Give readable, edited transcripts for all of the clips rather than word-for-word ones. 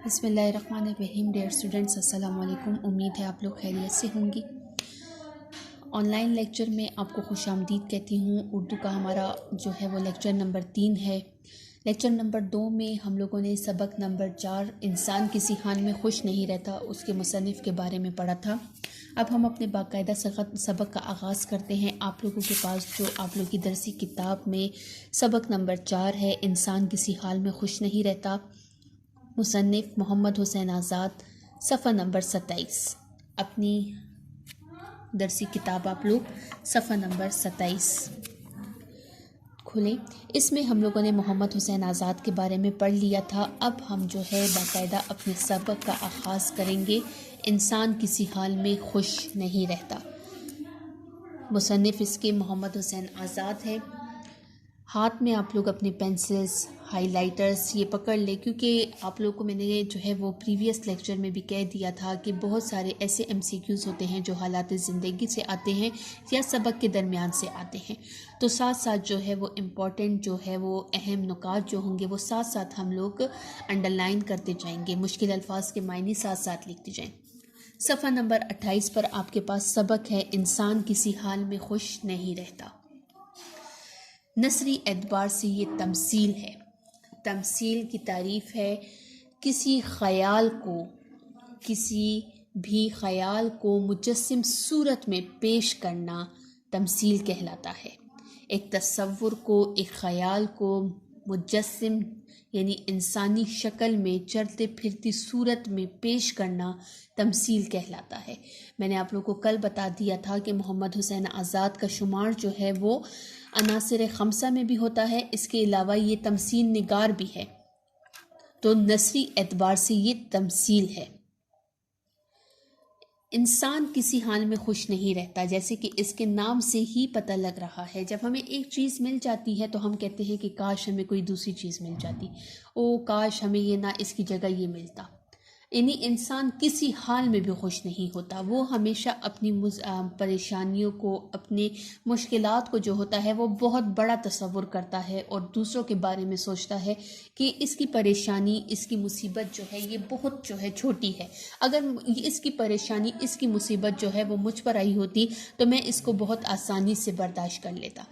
بسم اللہ الرحمن الرحیم۔ ڈیئر اسٹوڈنٹس، السلام علیکم۔ امید ہے آپ لوگ خیریت سے ہوں گی۔ آن لائن لیکچر میں آپ کو خوش آمدید کہتی ہوں۔ اردو کا ہمارا جو ہے وہ لیکچر نمبر 3 ہے۔ لیکچر نمبر 2 میں ہم لوگوں نے سبق نمبر 4 انسان کسی حال میں خوش نہیں رہتا اس کے مصنف کے بارے میں پڑھا تھا۔ اب ہم اپنے باقاعدہ سبق کا آغاز کرتے ہیں۔ آپ لوگوں کے پاس جو آپ لوگوں کی درسی کتاب میں سبق نمبر 4 ہے، انسان کسی حال میں خوش نہیں رہتا، مصنف محمد حسین آزاد، صفحہ نمبر 27۔ اپنی درسی کتاب آپ لوگ صفحہ نمبر 27 کھولیں۔ اس میں ہم لوگوں نے محمد حسین آزاد کے بارے میں پڑھ لیا تھا۔ اب ہم جو ہے باقاعدہ اپنے سبق کا آغاز کریں گے۔ انسان کسی حال میں خوش نہیں رہتا، مصنف اس کے محمد حسین آزاد ہے۔ ہاتھ میں آپ لوگ اپنے پینسلز، ہائی لائٹرز یہ پکڑ لیں، کیونکہ آپ لوگوں کو میں نے جو ہے وہ پریویس لیکچر میں بھی کہہ دیا تھا کہ بہت سارے ایسے MCQs ہوتے ہیں جو حالات زندگی سے آتے ہیں یا سبق کے درمیان سے آتے ہیں، تو ساتھ ساتھ جو ہے وہ امپورٹنٹ جو ہے وہ اہم نکات جو ہوں گے وہ ساتھ ساتھ ہم لوگ انڈر لائن کرتے جائیں گے، مشکل الفاظ کے معنی ساتھ ساتھ لکھتے جائیں۔ صفحہ نمبر 28 پر آپ کے پاس سبق ہے انسان کسی حال میں خوش نہیں رہتا۔ نثری اعتبار سے یہ تمثیل ہے۔ تمثیل کی تعریف ہے کسی بھی خیال کو مجسم صورت میں پیش کرنا تمثیل کہلاتا ہے۔ ایک تصور کو، ایک خیال کو مجسم یعنی انسانی شکل میں چلتے پھرتی صورت میں پیش کرنا تمثیل کہلاتا ہے۔ میں نے آپ لوگوں کو کل بتا دیا تھا کہ محمد حسین آزاد کا شمار جو ہے وہ عناصر خمسہ میں بھی ہوتا ہے، اس کے علاوہ یہ تمثیل نگار بھی ہے، تو نثری اعتبار سے یہ تمثیل ہے۔ انسان کسی حال میں خوش نہیں رہتا، جیسے کہ اس کے نام سے ہی پتہ لگ رہا ہے۔ جب ہمیں ایک چیز مل جاتی ہے تو ہم کہتے ہیں کہ کاش ہمیں کوئی دوسری چیز مل جاتی، کاش ہمیں یہ نہ اس کی جگہ یہ ملتا۔ یعنی انسان کسی حال میں بھی خوش نہیں ہوتا، وہ ہمیشہ اپنی پریشانیوں کو، اپنے مشکلات کو جو ہوتا ہے وہ بہت بڑا تصور کرتا ہے اور دوسروں کے بارے میں سوچتا ہے کہ اس کی پریشانی، اس کی مصیبت جو ہے یہ بہت جو ہے چھوٹی ہے، اگر اس کی پریشانی، اس کی مصیبت جو ہے وہ مجھ پر آئی ہوتی تو میں اس کو بہت آسانی سے برداشت کر لیتا۔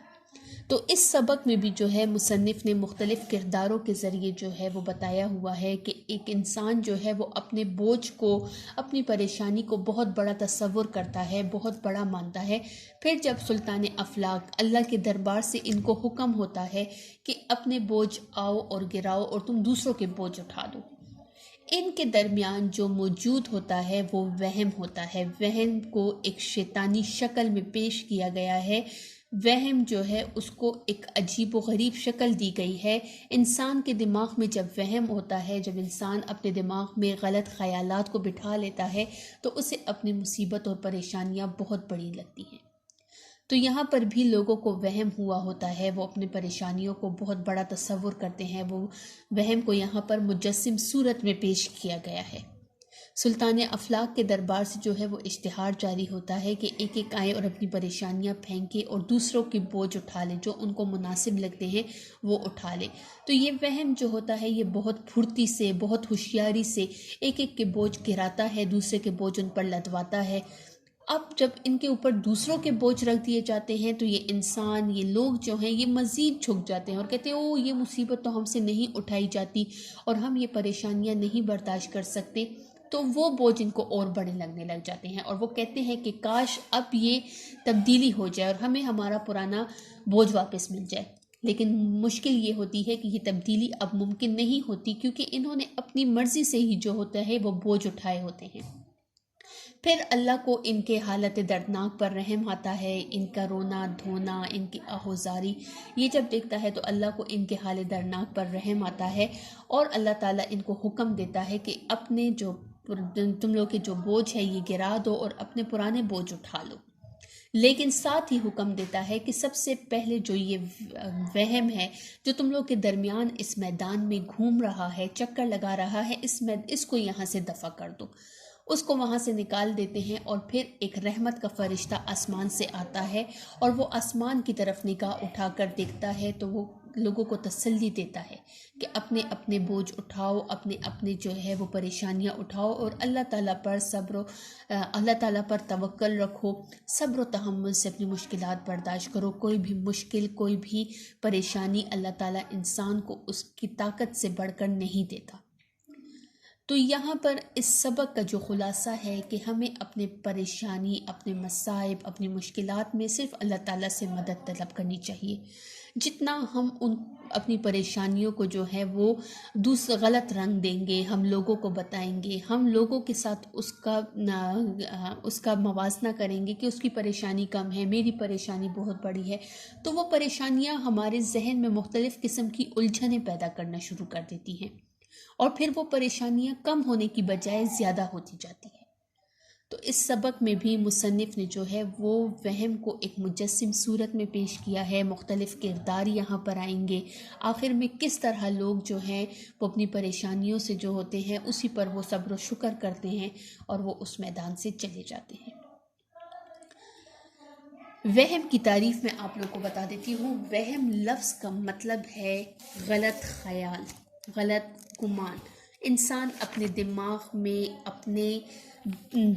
تو اس سبق میں بھی جو ہے مصنف نے مختلف کرداروں کے ذریعے جو ہے وہ بتایا ہوا ہے کہ ایک انسان جو ہے وہ اپنے بوجھ کو، اپنی پریشانی کو بہت بڑا تصور کرتا ہے، بہت بڑا مانتا ہے۔ پھر جب سلطان افلاک اللہ کے دربار سے ان کو حکم ہوتا ہے کہ اپنے بوجھ آؤ اور گراؤ اور تم دوسروں کے بوجھ اٹھا دو، ان کے درمیان جو موجود ہوتا ہے وہ وہم ہوتا ہے۔ وہم کو ایک شیطانی شکل میں پیش کیا گیا ہے۔ وہم جو ہے اس کو ایک عجیب و غریب شکل دی گئی ہے۔ انسان کے دماغ میں جب وہم ہوتا ہے، جب انسان اپنے دماغ میں غلط خیالات کو بٹھا لیتا ہے تو اسے اپنی مصیبت اور پریشانیاں بہت بڑی لگتی ہیں۔ تو یہاں پر بھی لوگوں کو وہم ہوا ہوتا ہے، وہ اپنے پریشانیوں کو بہت بڑا تصور کرتے ہیں، وہ وہم کو یہاں پر مجسم صورت میں پیش کیا گیا ہے۔ سلطان افلاک کے دربار سے جو ہے وہ اشتہار جاری ہوتا ہے کہ ایک ایک آئے اور اپنی پریشانیاں پھینکے اور دوسروں کے بوجھ اٹھا لے، جو ان کو مناسب لگتے ہیں وہ اٹھا لے۔ تو یہ وہم جو ہوتا ہے یہ بہت پھرتی سے، بہت ہوشیاری سے ایک ایک کے بوجھ گراتا ہے، دوسرے کے بوجھ ان پر لدواتا ہے۔ اب جب ان کے اوپر دوسروں کے بوجھ رکھ دیے جاتے ہیں تو یہ انسان، یہ لوگ جو ہیں یہ مزید جھک جاتے ہیں اور کہتے ہیں یہ مصیبت تو ہم سے نہیں اٹھائی جاتی اور ہم یہ پریشانیاں نہیں برداشت کر سکتے، تو وہ بوجھ ان کو اور بڑے لگنے لگ جاتے ہیں اور وہ کہتے ہیں کہ کاش اب یہ تبدیلی ہو جائے اور ہمیں ہمارا پرانا بوجھ واپس مل جائے۔ لیکن مشکل یہ ہوتی ہے کہ یہ تبدیلی اب ممکن نہیں ہوتی، کیونکہ انہوں نے اپنی مرضی سے ہی جو ہوتا ہے وہ بوجھ اٹھائے ہوتے ہیں۔ پھر اللہ کو ان کے حالت دردناک پر رحم آتا ہے، ان کا رونا دھونا، ان کی آہوزاری یہ جب دیکھتا ہے تو اللہ کو ان کے حالت دردناک پر رحم آتا ہے اور اللہ تعالیٰ ان کو حکم دیتا ہے کہ اپنے جو تم لوگ کے جو بوجھ ہے یہ گرا دو اور اپنے پرانے بوجھ اٹھا لو۔ لیکن ساتھ ہی حکم دیتا ہے کہ سب سے پہلے جو یہ وہم ہے جو تم لوگ کے درمیان اس میدان میں گھوم رہا ہے، چکر لگا رہا ہے، اس کو یہاں سے دفع کر دو۔ اس کو وہاں سے نکال دیتے ہیں اور پھر ایک رحمت کا فرشتہ آسمان سے آتا ہے اور وہ آسمان کی طرف نگاہ اٹھا کر دیکھتا ہے تو وہ لوگوں کو تسلی دیتا ہے کہ اپنے اپنے بوجھ اٹھاؤ، اپنے اپنے جو ہے وہ پریشانیاں اٹھاؤ اور اللہ تعالیٰ پر توکل رکھو، صبر و تحمل سے اپنی مشکلات برداشت کرو۔ کوئی بھی مشکل، کوئی بھی پریشانی اللہ تعالیٰ انسان کو اس کی طاقت سے بڑھ کر نہیں دیتا۔ تو یہاں پر اس سبق کا جو خلاصہ ہے کہ ہمیں اپنے پریشانی، اپنے مصائب، اپنی مشکلات میں صرف اللہ تعالیٰ سے مدد طلب کرنی چاہیے۔ جتنا ہم اپنی پریشانیوں کو جو ہے وہ غلط رنگ دیں گے، ہم لوگوں کو بتائیں گے، ہم لوگوں کے ساتھ اس کا موازنہ کریں گے کہ اس کی پریشانی کم ہے، میری پریشانی بہت بڑی ہے، تو وہ پریشانیاں ہمارے ذہن میں مختلف قسم کی الجھنیں پیدا کرنا شروع کر دیتی ہیں، اور پھر وہ پریشانیاں کم ہونے کی بجائے زیادہ ہوتی جاتی ہیں۔ تو اس سبق میں بھی مصنف نے جو ہے وہ وہم کو ایک مجسم صورت میں پیش کیا ہے، مختلف کردار یہاں پر آئیں گے، آخر میں کس طرح لوگ جو ہیں وہ اپنی پریشانیوں سے جو ہوتے ہیں اسی پر وہ صبر و شکر کرتے ہیں اور وہ اس میدان سے چلے جاتے ہیں۔ وہم کی تعریف میں آپ لوگ کو بتا دیتی ہوں۔ وہم لفظ کا مطلب ہے غلط خیال، غلط گمان۔ انسان اپنے دماغ میں، اپنے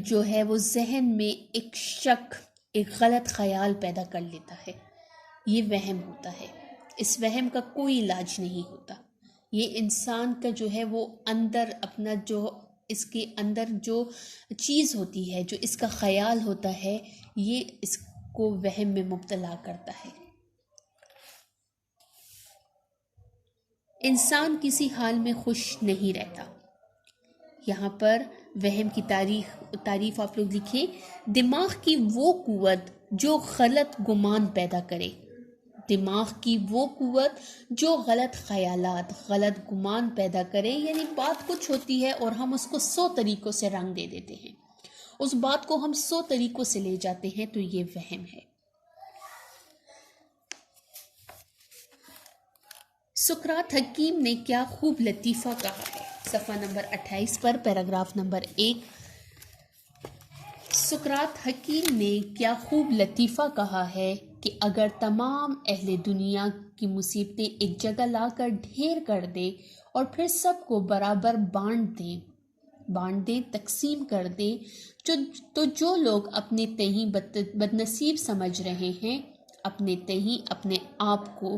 جو ہے وہ ذہن میں ایک شک، ایک غلط خیال پیدا کر لیتا ہے، یہ وہم ہوتا ہے۔ اس وہم کا کوئی علاج نہیں ہوتا، یہ انسان کا جو ہے وہ اندر اپنا جو اس کے اندر جو چیز ہوتی ہے، جو اس کا خیال ہوتا ہے، یہ اس کو وہم میں مبتلا کرتا ہے۔ انسان کسی حال میں خوش نہیں رہتا۔ یہاں پر وہم کی تعریف آپ لوگ لکھیں، دماغ کی وہ قوت جو غلط گمان پیدا کرے، دماغ کی وہ قوت جو غلط خیالات، غلط گمان پیدا کرے، یعنی بات کچھ ہوتی ہے اور ہم اس کو 100 طریقوں سے رنگ دے دیتے ہیں، اس بات کو ہم 100 طریقوں سے لے جاتے ہیں، تو یہ وہم ہے۔ سقراط حکیم نے کیا خوب لطیفہ کہا ہے، صفحہ نمبر 28 پر پیراگراف نمبر 1۔ سقراط حکیم نے کیا خوب لطیفہ کہا ہے کہ اگر تمام اہل دنیا کی مصیبتیں ایک جگہ لا کر ڈھیر کر دے اور پھر سب کو برابر بانٹ دیں، تقسیم کر دیں، تو جو لوگ اپنے تئیں بدنصیب سمجھ رہے ہیں، اپنے تئیں اپنے آپ کو،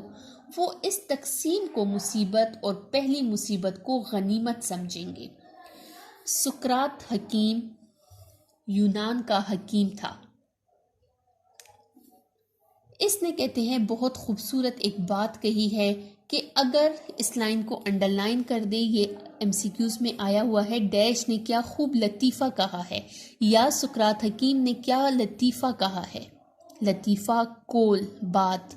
وہ اس تقسیم کو مصیبت اور پہلی مصیبت کو غنیمت سمجھیں گے۔ سقراط حکیم یونان کا حکیم تھا۔ اس نے کہتے ہیں بہت خوبصورت ایک بات کہی ہے کہ اگر اس لائن کو انڈر لائن کر دیں، یہ MCQs میں آیا ہوا ہے، ڈیش نے کیا خوب لطیفہ کہا ہے، یا سقراط حکیم نے کیا لطیفہ کہا ہے۔ لطیفہ قول، بات،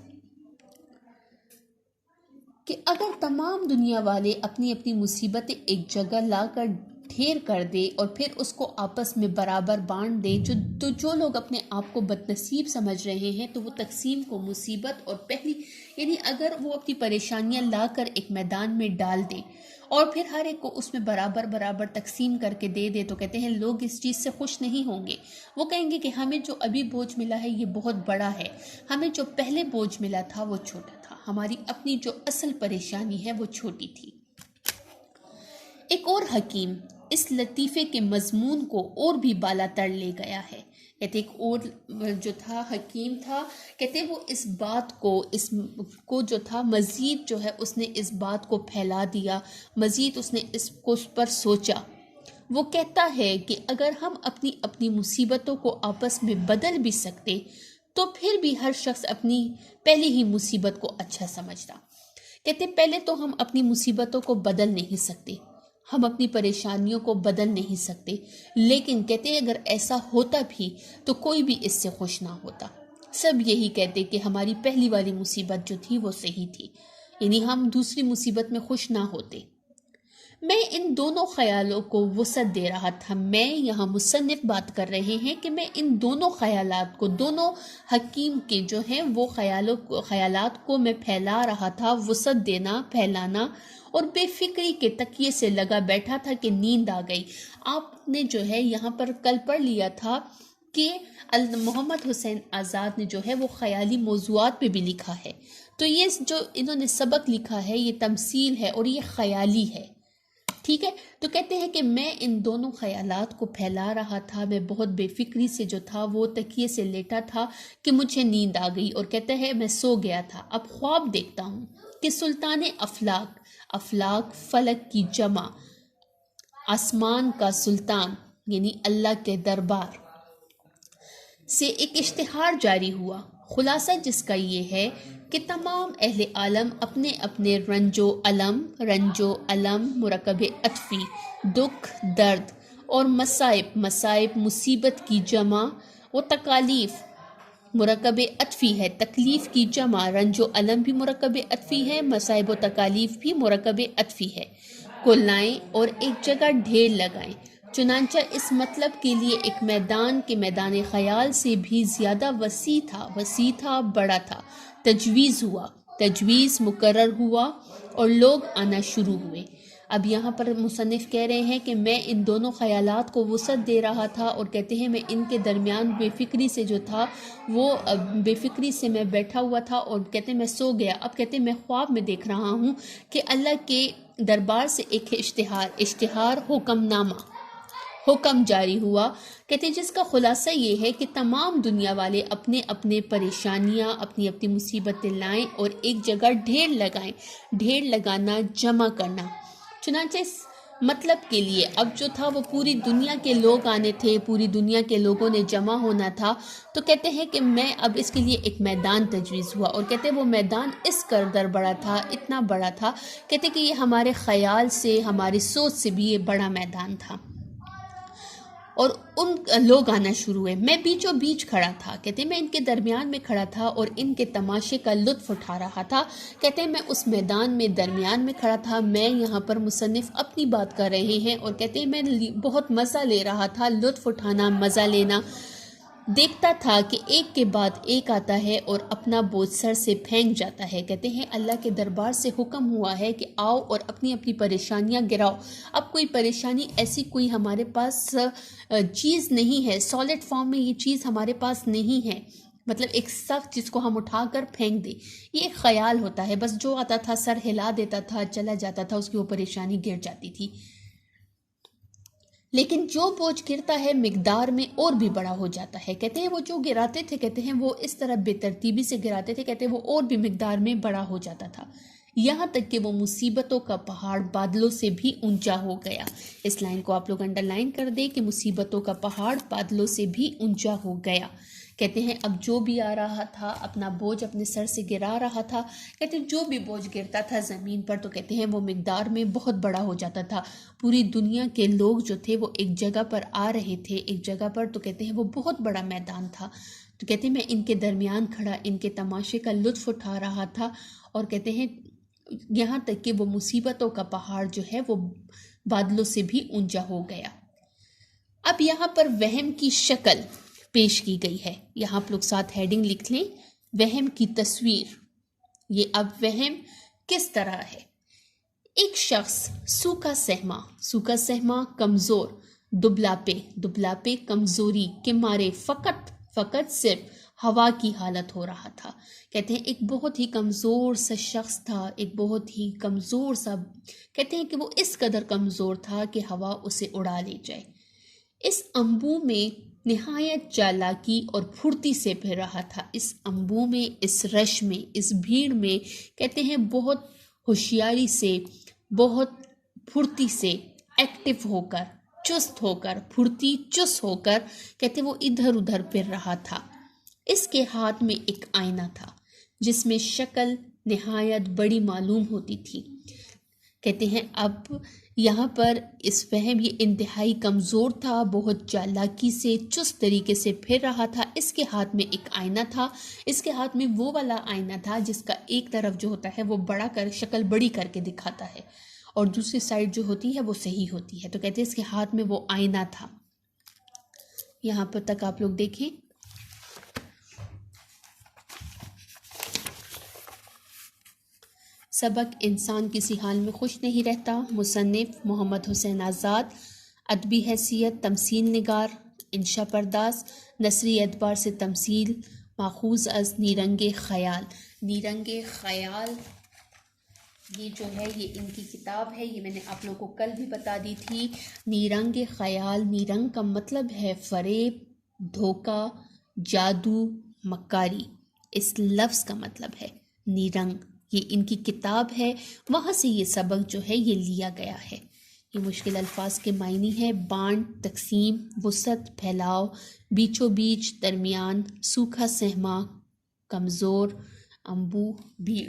کہ اگر تمام دنیا والے اپنی اپنی مصیبتیں ایک جگہ لا کر ڈھیر کر دے اور پھر اس کو آپس میں برابر بانٹ دے، تو جو لوگ اپنے آپ کو بدنصیب سمجھ رہے ہیں، تو وہ تقسیم کو مصیبت اور پہلی، یعنی اگر وہ اپنی پریشانیاں لا کر ایک میدان میں ڈال دیں اور پھر ہر ایک کو اس میں برابر تقسیم کر کے دے دے، تو کہتے ہیں لوگ اس چیز سے خوش نہیں ہوں گے۔ وہ کہیں گے کہ ہمیں جو ابھی بوجھ ملا ہے یہ بہت بڑا ہے، ہمیں جو پہلے بوجھ ملا تھا وہ چھوٹا تھا، ہماری اپنی جو اصل پریشانی ہے وہ چھوٹی تھی۔ ایک اور حکیم اس لطیفے کے مضمون کو اور بھی بالا تر لے گیا ہے۔ کہتے ایک اور جو تھا حکیم تھا، کہتے وہ اس بات کو جو تھا مزید جو ہے اس نے اس بات کو پھیلا دیا، مزید اس نے اس کو پر سوچا۔ وہ کہتا ہے کہ اگر ہم اپنی مصیبتوں کو آپس میں بدل بھی سکتے تو پھر بھی ہر شخص اپنی پہلی ہی مصیبت کو اچھا سمجھتا۔ کہتے پہلے تو ہم اپنی مصیبتوں کو بدل نہیں سکتے، ہم اپنی پریشانیوں کو بدل نہیں سکتے، لیکن کہتے اگر ایسا ہوتا بھی تو کوئی بھی اس سے خوش نہ ہوتا۔ سب یہی کہتے کہ ہماری پہلی والی مصیبت جو تھی وہ صحیح تھی، یعنی ہم دوسری مصیبت میں خوش نہ ہوتے۔ میں ان دونوں خیالوں کو وسعت دے رہا تھا۔ میں یہاں مصنف بات کر رہے ہیں کہ میں ان دونوں خیالات کو، دونوں حکیم کے جو ہیں وہ خیالات کو میں پھیلا رہا تھا، وسعت دینا، پھیلانا، اور بے فکری کے تکیے سے لگا بیٹھا تھا کہ نیند آ گئی۔ آپ نے جو ہے یہاں پر کل پڑھ لیا تھا کہ محمد حسین آزاد نے جو ہے وہ خیالی موضوعات پہ بھی لکھا ہے، تو یہ جو انہوں نے سبق لکھا ہے یہ تمثیل ہے اور یہ خیالی ہے، ٹھیک ہے۔ تو کہتے ہیں کہ میں ان دونوں خیالات کو پھیلا رہا تھا، میں بہت بے فکری سے جو تھا وہ تکیے سے لیٹا تھا کہ مجھے نیند آ گئی، اور کہتا ہے میں سو گیا تھا، اب خواب دیکھتا ہوں کہ سلطان افلاک، افلاک فلک کی جمع، آسمان کا سلطان یعنی اللہ کے دربار سے ایک اشتہار جاری ہوا، خلاصہ جس کا یہ ہے کہ تمام اہل عالم اپنے اپنے رنج و علم مرکب عطفی، دکھ درد اور مصائب مصیبت کی جمع و تکالیف، مرکب عطفی ہے تکلیف کی جمع، رنج و علم بھی مرکب عطفی ہے، مصائب و تکالیف بھی مرکب عطفی ہے، کو لائیں اور ایک جگہ ڈھیر لگائیں۔ چنانچہ اس مطلب کے لیے ایک میدان کے میدان خیال سے بھی زیادہ وسیع تھا، بڑا تھا، تجویز مقرر ہوا اور لوگ آنا شروع ہوئے۔ اب یہاں پر مصنف کہہ رہے ہیں کہ میں ان دونوں خیالات کو وسعت دے رہا تھا، اور کہتے ہیں میں ان کے درمیان بے فکری سے جو تھا وہ بے فکری سے میں بیٹھا ہوا تھا، اور کہتے ہیں میں سو گیا۔ اب کہتے ہیں میں خواب میں دیکھ رہا ہوں کہ اللہ کے دربار سے ایک اشتہار حکم جاری ہوا، کہتے ہیں جس کا خلاصہ یہ ہے کہ تمام دنیا والے اپنے اپنے پریشانیاں، اپنی اپنی مصیبتیں لائیں اور ایک جگہ ڈھیر لگائیں، ڈھیر لگانا جمع کرنا۔ چنانچہ اس مطلب کے لیے اب جو تھا وہ پوری دنیا کے لوگ آنے تھے، پوری دنیا کے لوگوں نے جمع ہونا تھا۔ تو کہتے ہیں کہ میں اب اس کے لیے ایک میدان تجویز ہوا، اور کہتے ہیں وہ میدان اس قدر بڑا تھا، اتنا بڑا تھا، کہتے ہیں کہ یہ ہمارے خیال سے، ہماری سوچ سے بھی یہ بڑا میدان تھا، اور ان لوگ آنا شروع ہوئے۔ میں بیچوں بیچ کھڑا تھا، کہتے ہیں میں ان کے درمیان میں کھڑا تھا اور ان کے تماشے کا لطف اٹھا رہا تھا۔ کہتے ہیں میں اس میدان میں درمیان میں کھڑا تھا، میں یہاں پر مصنف اپنی بات کر رہے ہیں، اور کہتے ہیں میں بہت مزہ لے رہا تھا، لطف اٹھانا، مزہ لینا، دیکھتا تھا کہ ایک کے بعد ایک آتا ہے اور اپنا بوجھ سر سے پھینک جاتا ہے۔ کہتے ہیں اللہ کے دربار سے حکم ہوا ہے کہ آؤ اور اپنی اپنی پریشانیاں گراؤ۔ اب کوئی پریشانی ایسی کوئی ہمارے پاس چیز نہیں ہے، سالڈ فارم میں یہ چیز ہمارے پاس نہیں ہے، مطلب ایک سخت جس کو ہم اٹھا کر پھینک دیں، یہ ایک خیال ہوتا ہے، بس جو آتا تھا سر ہلا دیتا تھا، چلا جاتا تھا، اس کی وہ پریشانی گر جاتی تھی۔ لیکن جو بوجھ گرتا ہے مقدار میں اور بھی بڑا ہو جاتا ہے۔ کہتے ہیں وہ جو گراتے تھے، کہتے ہیں وہ اس طرح بے ترتیبی سے گراتے تھے، کہتے ہیں وہ اور بھی مقدار میں بڑا ہو جاتا تھا، یہاں تک کہ وہ مصیبتوں کا پہاڑ بادلوں سے بھی اونچا ہو گیا۔ اس لائن کو آپ لوگ انڈر لائن کر دیں کہ مصیبتوں کا پہاڑ بادلوں سے بھی اونچا ہو گیا۔ کہتے ہیں اب جو بھی آ رہا تھا اپنا بوجھ اپنے سر سے گرا رہا تھا، کہتے ہیں جو بھی بوجھ گرتا تھا زمین پر تو کہتے ہیں وہ مقدار میں بہت بڑا ہو جاتا تھا۔ پوری دنیا کے لوگ جو تھے وہ ایک جگہ پر آ رہے تھے، ایک جگہ پر، تو کہتے ہیں وہ بہت بڑا میدان تھا۔ تو کہتے ہیں میں ان کے درمیان کھڑا ان کے تماشے کا لطف اٹھا رہا تھا، اور کہتے ہیں یہاں تک کہ وہ مصیبتوں کا پہاڑ جو ہے وہ بادلوں سے بھی اونچا ہو گیا۔ اب یہاں پر وہم کی شکل پیش کی گئی ہے، یہاں آپ لوگ ساتھ ہیڈنگ لکھ لیں، وہم کی تصویر۔ یہ اب وہم کس طرح ہے؟ ایک شخص سوکھا سہما کمزور، دبلاپے کمزوری کے مارے فقط صرف ہوا کی حالت ہو رہا تھا۔ کہتے ہیں ایک بہت ہی کمزور سا شخص تھا، ایک بہت ہی کمزور سا، کہتے ہیں کہ وہ اس قدر کمزور تھا کہ ہوا اسے اڑا لے جائے۔ اس انبوہ میں نہایت چالاکی اور پھرتی سے پھر رہا تھا، اس انبوہ میں، اس رش میں، اس بھیڑ میں، کہتے ہیں بہت ہوشیاری سے، بہت پھرتی سے، ایکٹیو ہو کر، چست ہو کر، پھرتی چست ہو کر، کہتے وہ ادھر ادھر پھر رہا تھا۔ اس کے ہاتھ میں ایک آئینہ تھا جس میں شکل نہایت بڑی معلوم ہوتی تھی۔ کہتے ہیں اب یہاں پر اس فہم یہ انتہائی کمزور تھا، بہت چالاکی سے، چست طریقے سے پھر رہا تھا۔ اس کے ہاتھ میں ایک آئینہ تھا، اس کے ہاتھ میں وہ والا آئینہ تھا جس کا ایک طرف جو ہوتا ہے وہ بڑا کر، شکل بڑی کر کے دکھاتا ہے، اور دوسری سائڈ جو ہوتی ہے وہ صحیح ہوتی ہے۔ تو کہتے ہیں اس کے ہاتھ میں وہ آئینہ تھا۔ یہاں پر تک آپ لوگ دیکھیں۔ سبق انسان کسی حال میں خوش نہیں رہتا۔ مصنف محمد حسین آزاد، ادبی حیثیت تمثیل نگار، انشا پرداز، نثری اعتبار سے تمثیل ماخوذ از نیرنگ خیال، نیرنگ خیال، یہ جو ہے یہ ان کی کتاب ہے، یہ میں نے آپ لوگوں کو کل بھی بتا دی تھی۔ نیرنگ خیال، نیرنگ کا مطلب ہے فریب، دھوکہ، جادو، مکاری، اس لفظ کا مطلب ہے نیرنگ۔ یہ ان کی کتاب ہے، وہاں سے یہ سبق جو ہے یہ لیا گیا ہے۔ یہ مشکل الفاظ کے معنی ہے: بانٹ، تقسیم، وسعت، پھیلاؤ، بیچو بیچ، درمیان، سوکھا سہما، کمزور، انبوہ، بھیڑ۔